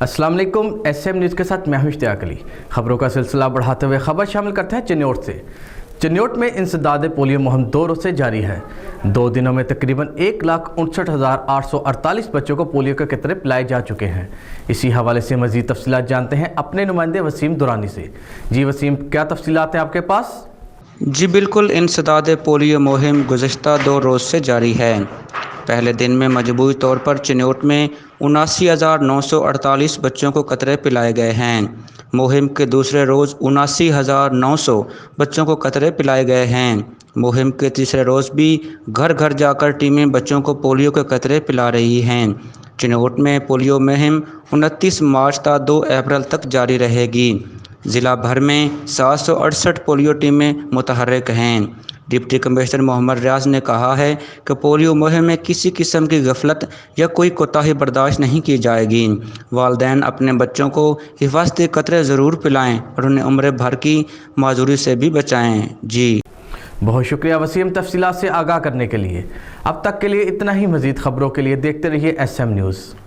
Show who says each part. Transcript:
Speaker 1: अस्सलाम वालेकुम। SM news के साथ मैं हूं इश्तियाक अली। खबरों का सिलसिला बढ़ाते हुए खबर शामिल करते हैं चिन्योट से। चिन्योट में इंसदाद पोलियो मुहिम 2 रोज़ से जारी है। 2 दिनों में तकरीबन 1,59,848 बच्चों को पोलियो के कतरे पिलाए जा चुके हैं। इसी हवाले से मज़ीद तफसीलात जानते हैं अपने नुमाइंदे वसीम दुरानी से। जी वसीम, क्या तफसीलात हैं आपके पास?
Speaker 2: जी बिल्कुल, इंसदाद पोलियो मुहिम गुज़श्ता 2 रोज़ से जारी है। पहले दिन में मजबूरी तौर पर चिन्योट में 79,948 बच्चों को कतरे पिलाए गए हैं। मुहिम के दूसरे रोज़ 79,900 बच्चों को कतरे पिलाए गए हैं। मुहिम के तीसरे रोज़ भी घर घर जाकर टीमें बच्चों को पोलियो के कतरे पिला रही हैं। चिन्योट में पोलियो मुहिम 29 मार्च ta 2 अप्रैल तक जारी रहेगी। ज़िला भर में 768 पोलियो टीमें मुतहर्रिक हैं। डिप्टी कमिश्नर मोहम्मद रियाज ने कहा है कि पोलियो मुहिम में किसी किस्म की गफलत या कोई कोताही बर्दाश्त नहीं की जाएगी। वालिदैन अपने बच्चों को हिफाजती कतरे ज़रूर पिलाएं और उन्हें उम्र भर की माजूरी से भी बचाएं। जी
Speaker 1: बहुत शुक्रिया वसीम तफसीलात से आगाह करने के लिए। अब तक के लिए इतना ही। मज़ीद खबरों के लिए देखते रहिए SM न्यूज़।